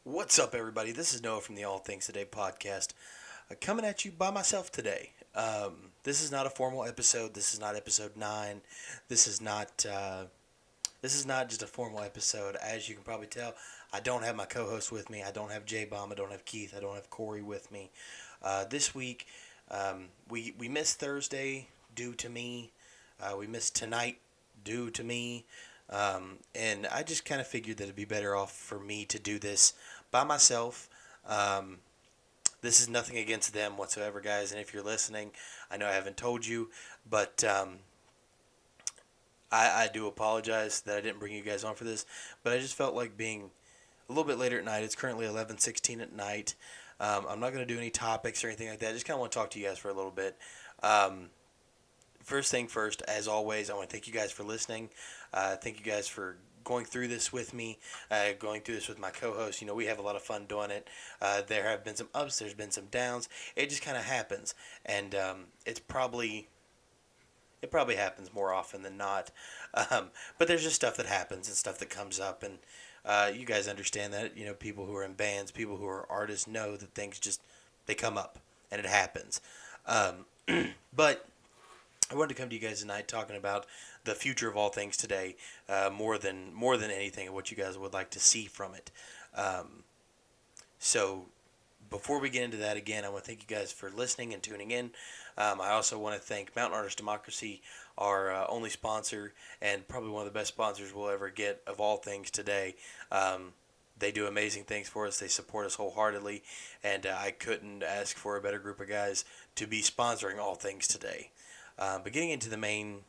What's up, everybody? This is Noah from the All Things Today podcast, coming at you by myself today. This is not a formal episode. This is not episode 9. This is not. This is not just a formal episode. As you can probably tell, I don't have my co-host with me. I don't have J Bomb. I don't have Keith. I don't have Corey with me. This week, we missed Thursday due to me. We missed tonight due to me. And I just kind of figured that it'd be better off for me to do this by myself. Um, this is nothing against them whatsoever, guys. And if you're listening, I know I haven't told you, but I do apologize that I didn't bring you guys on for this. But I just felt like being a little bit later at night. It's currently 11:16 at night. I'm not going to do any topics or anything like that. I just kind of want to talk to you guys for a little bit. Um, First thing first, as always, I want to thank you guys for listening. Thank you guys for going through this with me, going through this with my co-host. You know, we have a lot of fun doing it. There have been some ups, there's been some downs. It just kind of happens, and it probably happens more often than not. But there's just stuff that happens and stuff that comes up, and you guys understand that. You know, people who are in bands, people who are artists know that things just they come up and it happens. Um, but I wanted to come to you guys tonight talking about the future of all things today, more than anything, and what you guys would like to see from it. Um, so before we get into that again, I want to thank you guys for listening and tuning in. I also want to thank Mountain Artist Democracy, our only sponsor, and probably one of the best sponsors we'll ever get of all things today. They do amazing things for us. They support us wholeheartedly, and I couldn't ask for a better group of guys to be sponsoring all things today. But getting into the main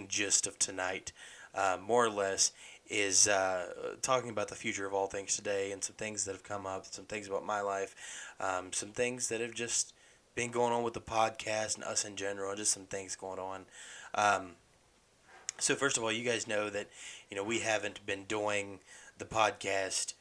gist of tonight, more or less, is talking about the future of all things today and some things that have come up, some things about my life, some things that have just been going on with the podcast and us in general, just some things going on. Um, so first of all, you guys know that we haven't been doing the podcast.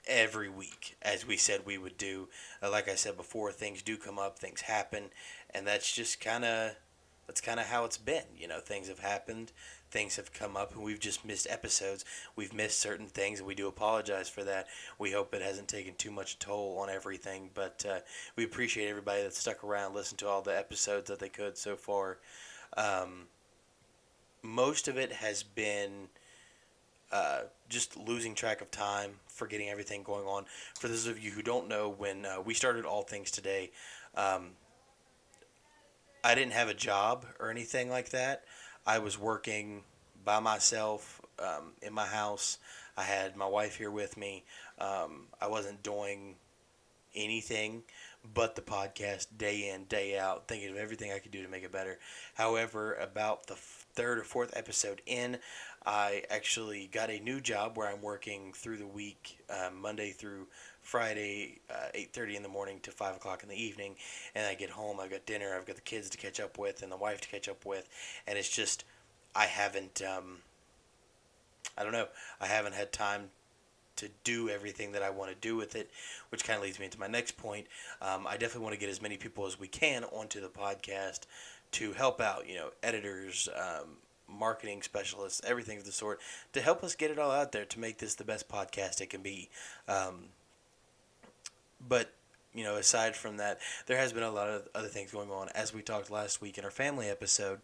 Every week, as we said we would do. Like I said before, things do come up, things happen, and that's kind of how it's been. Things have happened, things have come up, and we've just missed episodes. We've missed certain things, and we do apologize for that. We hope it hasn't taken too much toll on everything, but we appreciate everybody that stuck around, listened to all the episodes that they could so far. Um, Most of it has been just losing track of time, forgetting everything going on. For those of you who don't know, when we started All Things Today, um, I didn't have a job or anything like that. I was working by myself in my house. I had my wife here with me. I wasn't doing anything but the podcast day in, day out, thinking of everything I could do to make it better. However, about the third or fourth episode in, I actually got a new job where I'm working through the week, Monday through Friday, 8:30 in the morning to 5 o'clock in the evening, and I get home. I've got dinner. I've got the kids to catch up with and the wife to catch up with, and it's just I haven't. I don't know. I haven't had time to do everything that I want to do with it, which kind of leads me into my next point. I definitely want to get as many people as we can onto the podcast to help out, editors, marketing specialists, everything of the sort, to help us get it all out there to make this the best podcast it can be. Um, but aside from that, there has been a lot of other things going on. As we talked last week in our family episode,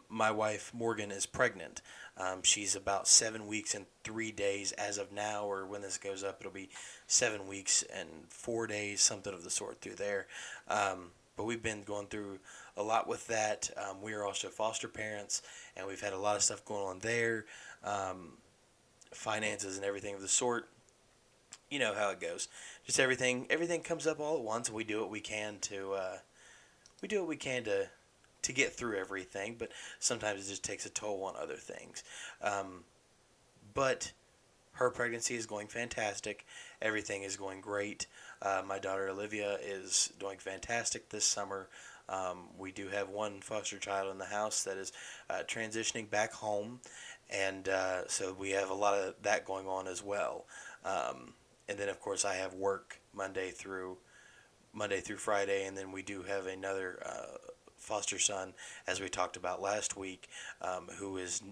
my wife Morgan is pregnant. She's about 7 weeks and 3 days as of now, or when this goes up, it'll be 7 weeks and 4 days, something of the sort through there. But we've been going through a lot with that. We are also foster parents, and we've had a lot of stuff going on there, um, finances and everything of the sort. You know how it goes. Just everything comes up all at once, and we do what we can to get through everything. But sometimes it just takes a toll on other things. Um, but her pregnancy is going fantastic. Everything is going great. My daughter Olivia is doing fantastic this summer. We do have one foster child in the house that is transitioning back home, and so we have a lot of that going on as well. And then of course I have work Monday through Friday, and then we do have another foster son, as we talked about last week, who is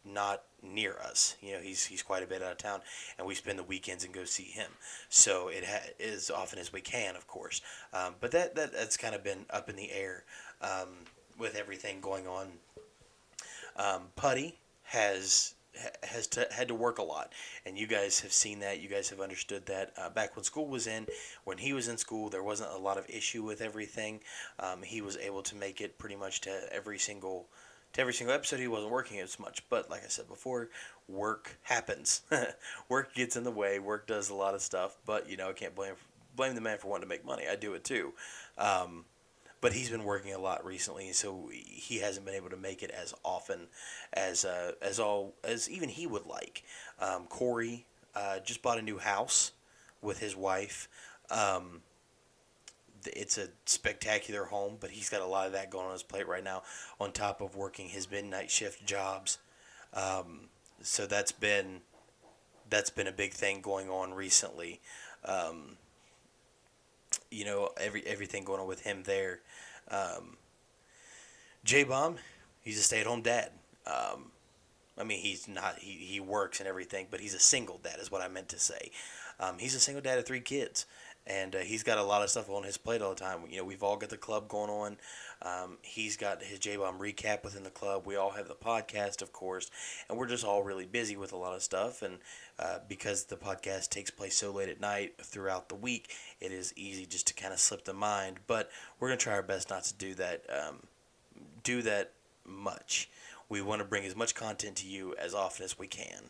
not near us. He's quite a bit out of town, and we spend the weekends and go see him. So as often as we can, of course. But that's kind of been up in the air with everything going on. Putty had to work a lot, and you guys have seen that. You guys have understood that. Back when he was in school, there wasn't a lot of issue with everything. He was able to make it pretty much to every single episode. He wasn't working as much, but like I said before, work happens. Work gets in the way. Work does a lot of stuff, but I can't blame the man for wanting to make money. I do it too. But he's been working a lot recently, so he hasn't been able to make it as often as even he would like. Corey just bought a new house with his wife. It's a spectacular home, but he's got a lot of that going on his plate right now, on top of working his midnight shift jobs. So that's been a big thing going on recently. Everything going on with him there. J-Bomb, he's a stay-at-home dad. He's not. He works and everything, but he's a single dad, is what I meant to say. He's a single dad of 3 kids, and he's got a lot of stuff on his plate all the time. We've all got the club going on. He's got his J-Bomb recap within the club. We all have the podcast, of course, and we're just all really busy with a lot of stuff. And because the podcast takes place so late at night throughout the week, it is easy just to kind of slip the mind. But we're gonna try our best not to do that much. We want to bring as much content to you as often as we can.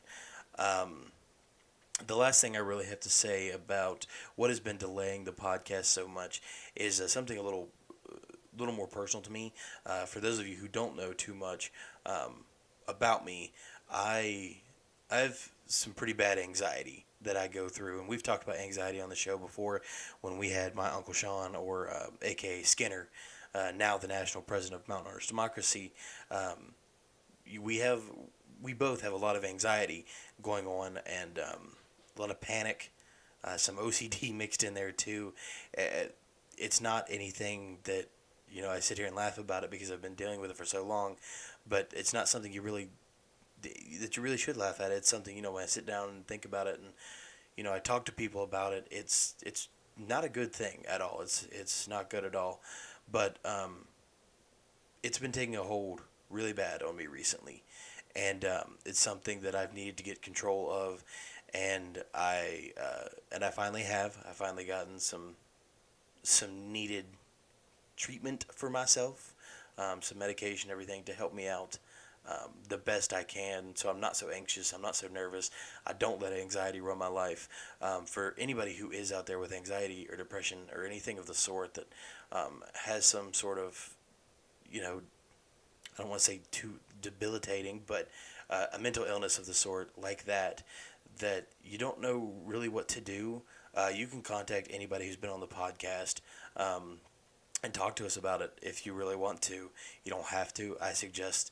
The last thing I really have to say about what has been delaying the podcast so much is something a little more personal to me. For those of you who don't know too much about me, I have some pretty bad anxiety that I go through, and we've talked about anxiety on the show before when we had my Uncle Sean, or a.k.a. Skinner, now the national president of Mountain Hunters Democracy. We both have a lot of anxiety going on, and a lot of panic, some OCD mixed in there too. It's not anything that I sit here and laugh about it because I've been dealing with it for so long, but it's not something you really should laugh at. It's something when I sit down and think about it, and I talk to people about it. It's not a good thing at all. It's not good at all, but it's been taking a hold really bad on me recently, and it's something that I've needed to get control of, and I finally have. I finally gotten some needed treatment for myself, some medication, everything to help me out the best I can, so I'm not so anxious, I'm not so nervous, I don't let anxiety run my life. For anybody who is out there with anxiety or depression or anything of the sort that has some sort of, I don't want to say too debilitating, but a mental illness of the sort like that you don't know really what to do, you can contact anybody who's been on the podcast and talk to us about it if you really want to. You don't have to. I suggest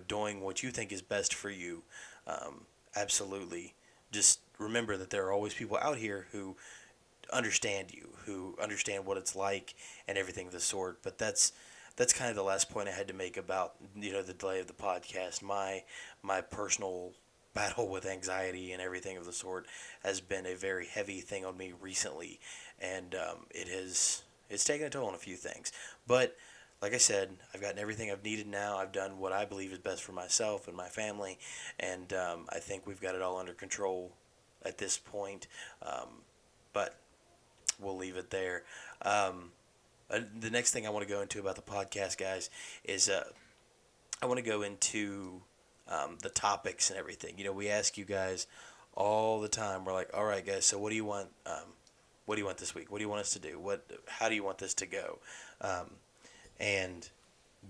doing what you think is best for you. Absolutely. Just remember that there are always people out here who understand you, who understand what it's like and everything of the sort. But that's kind of the last point I had to make about the delay of the podcast. My personal battle with anxiety and everything of the sort has been a very heavy thing on me recently, and it's taken a toll on a few things. But like I said, I've gotten everything I've needed now. I've done what I believe is best for myself and my family, and I think we've got it all under control at this point. But we'll leave it there. The next thing I want to go into about the podcast, guys, is I want to go into the topics and everything. We ask you guys all the time. We're like, all right, guys, so what do you want? What do you want this week? What do you want us to do? How do you want this to go? And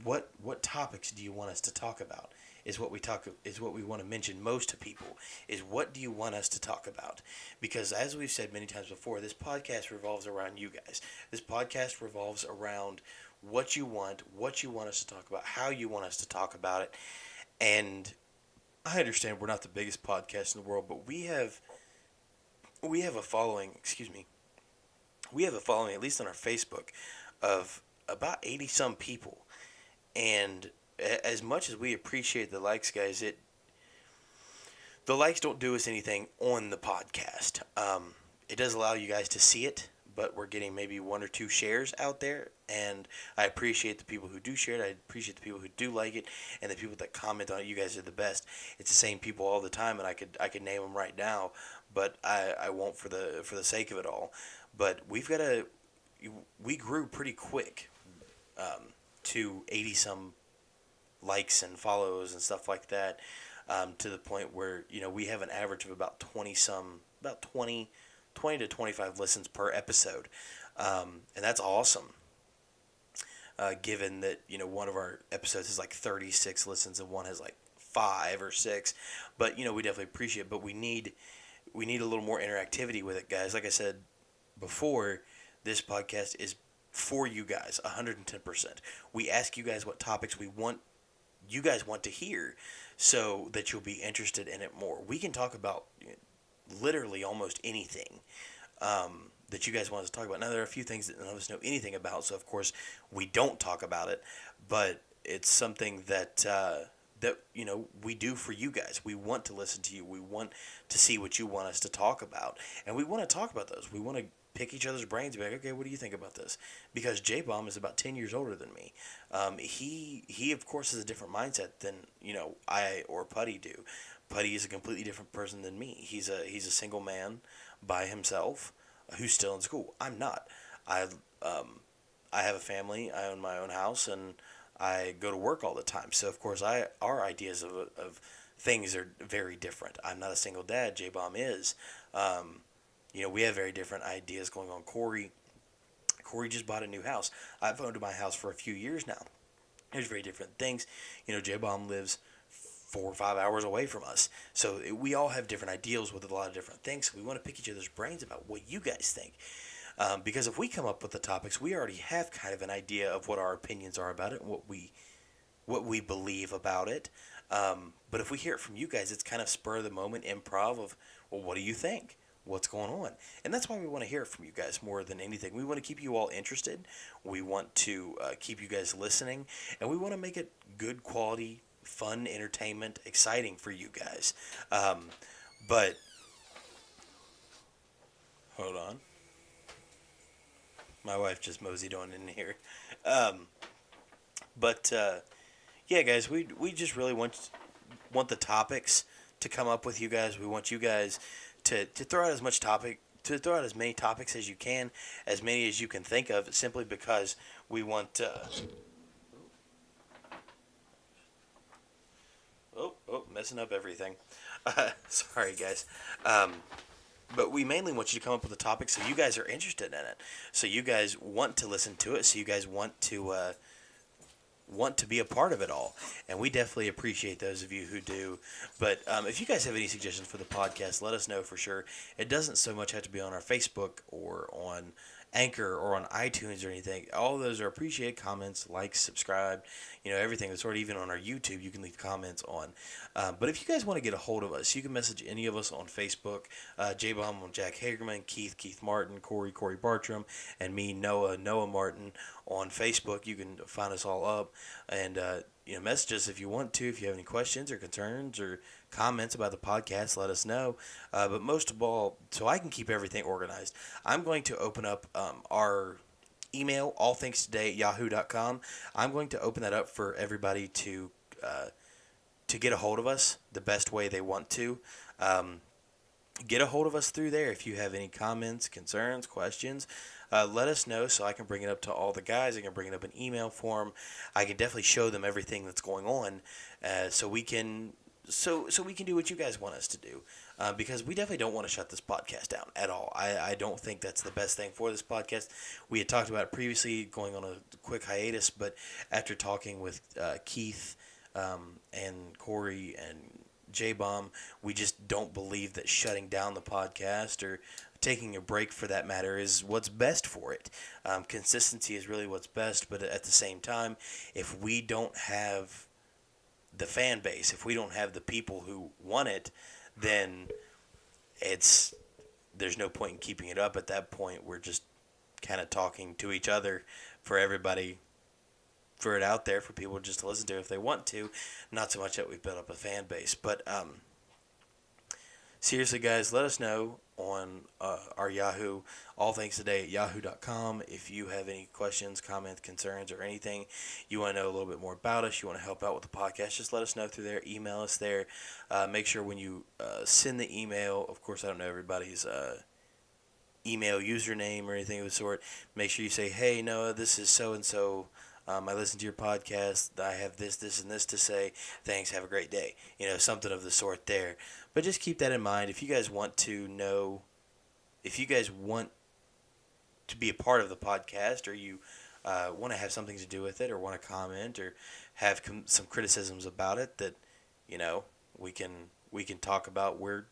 what topics do you want us to talk about? Is what we want to mention most to people. Is what do you want us to talk about? Because as we've said many times before, this podcast revolves around you guys. This podcast revolves around what you want us to talk about, how you want us to talk about it. And I understand we're not the biggest podcast in the world, but we have a following. Excuse me. We have a following, at least on our Facebook, of about 80 some people, and as much as we appreciate the likes, guys, The likes don't do us anything on the podcast. It does allow you guys to see it, but we're getting maybe 1 or 2 shares out there, and I appreciate the people who do share it. I appreciate the people who do like it, and the people that comment on it. You guys are the best. It's the same people all the time, and I could name them right now, but I won't for the sake of it all. But we grew pretty quick, to 80 some likes and follows and stuff like that, to the point where we have an average of about 20 to 25 listens per episode, and that's awesome. Given that one of our episodes has like 36 listens and one has like 5 or 6, but we definitely appreciate it. But we need a little more interactivity with it, guys. Like I said before, this podcast is for you guys 110%. We ask you guys what topics you guys want to hear, so that you'll be interested in it more. We can talk about literally almost anything, that you guys want us to talk about. Now, there are a few things that none of us know anything about, so of course we don't talk about it, but it's something that we do for you guys. We want to listen to you. We want to see what you want us to talk about, and we want to talk about those. We want to pick each other's brains, be like, okay, what do you think about this? Because J-Bomb is about 10 years older than me. He of course has a different mindset than I or Putty do. Putty is a completely different person than me. He's a single man by himself, who's still in school. I'm not. I have a family. I own my own house, and I go to work all the time. So of course our ideas of things are very different. I'm not a single dad. J-Bomb is. We have very different ideas going on. Corey just bought a new house. I've owned my house for a few years now. There's very different things. J-Bomb lives 4 or 5 hours away from us. So we all have different ideals with a lot of different things. So we want to pick each other's brains about what you guys think. Because if we come up with the topics, we already have kind of an idea of what our opinions are about it and what we believe about it. But if we hear it from you guys, it's kind of spur of the moment improv of, well, what do you think? What's going on? And that's why we want to hear it from you guys more than anything. We want to keep you all interested. We want to keep you guys listening, and we want to make it good quality, fun entertainment, exciting for you guys. But hold on, my wife just moseyed on in here. But yeah, guys, we just really want the topics to come up with you guys. We want you guys to throw out as many topics as you can, as many as you can think of, simply because we want. Messing up everything. Sorry, guys. But we mainly want you to come up with a topic so you guys are interested in it, so you guys want to listen to it, so you guys want to be a part of it all, and we definitely appreciate those of you who do. But if you guys have any suggestions for the podcast, let us know for sure. It doesn't so much have to be on our Facebook or on Anchor or on iTunes or anything. All of those are appreciated. Comments, likes, subscribe, everything that's already, even on our YouTube, you can leave comments on. But if you guys want to get a hold of us, you can message any of us on Facebook. J-Bomb on Jack Hagerman, Keith Martin, Corey Bartram, and me, Noah Martin, on Facebook. You can find us all up, and message us if you want to. If you have any questions or concerns or comments about the podcast, let us know. But most of all, so I can keep everything organized, I'm going to open up our email, allthingstoday@yahoo.com. I'm going to open that up for everybody to get a hold of us the best way they want to. Get a hold of us through there. If you have any comments, concerns, questions, let us know so I can bring it up to all the guys. I can bring it up in email form. I can definitely show them everything that's going on, so we can do what you guys want us to do, because we definitely don't want to shut this podcast down at all. I don't think that's the best thing for this podcast. We had talked about it previously, going on a quick hiatus, but after talking with Keith and Corey and J-Bomb, we just don't believe that shutting down the podcast, or taking a break for that matter, is what's best for it. Consistency is really what's best, but at the same time, if we don't have the fan base, if we don't have the people who want it, then there's no point in keeping it up. At that point, we're just kind of talking to each other for everybody, for it out there for people just to listen to if they want to, not so much that we've built up a fan base. But seriously, guys, let us know on our Yahoo, allthingstoday@yahoo.com. If you have any questions, comments, concerns, or anything you want to know a little bit more about us, you want to help out with the podcast, just let us know through there. Email us there. Make sure when you send the email, of course, I don't know everybody's email username or anything of the sort. Make sure you say, "Hey, Noah, this is so and so. I listened to your podcast. I have this, this, and this to say. Thanks. Have a great day." Something of the sort there. But just keep that in mind. If you guys want to know, if you guys want to be a part of the podcast, or you want to have something to do with it, or want to comment, or have some criticisms about it, that you know we can talk about. We're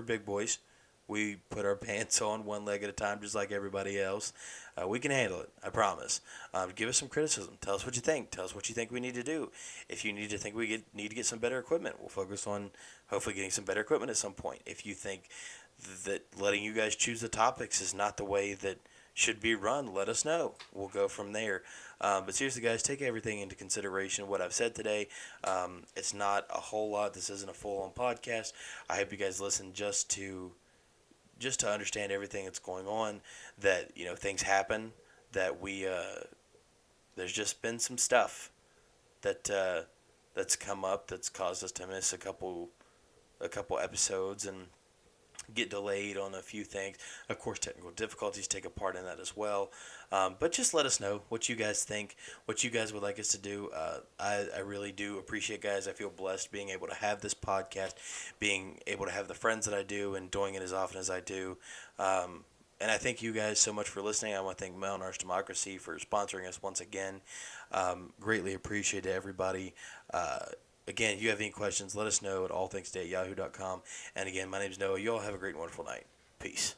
big boys. We put our pants on one leg at a time, just like everybody else. We can handle it, I promise. Give us some criticism. Tell us what you think. Tell us what you think we need to do. If you need to think need to get some better equipment, we'll focus on hopefully getting some better equipment at some point. If you think that letting you guys choose the topics is not the way that should be run, let us know. We'll go from there. But seriously, guys, take everything into consideration. What I've said today, it's not a whole lot. This isn't a full-on podcast. I hope you guys listen just to understand everything that's going on, that things happen, that we there's just been some stuff that that's come up that's caused us to miss a couple episodes and get delayed on a few things. Of course, technical difficulties take a part in that as well. But just let us know what you guys think, what you guys would like us to do. I really do appreciate, guys. I feel blessed being able to have this podcast, being able to have the friends that I do, and doing it as often as I do. And I thank you guys so much for listening. I want to thank Mountain Arch Democracy for sponsoring us once again. Greatly appreciate it, everybody. Again, if you have any questions, let us know at allthingstoday@yahoo.com. And again, my name is Noah. You all have a great and wonderful night. Peace.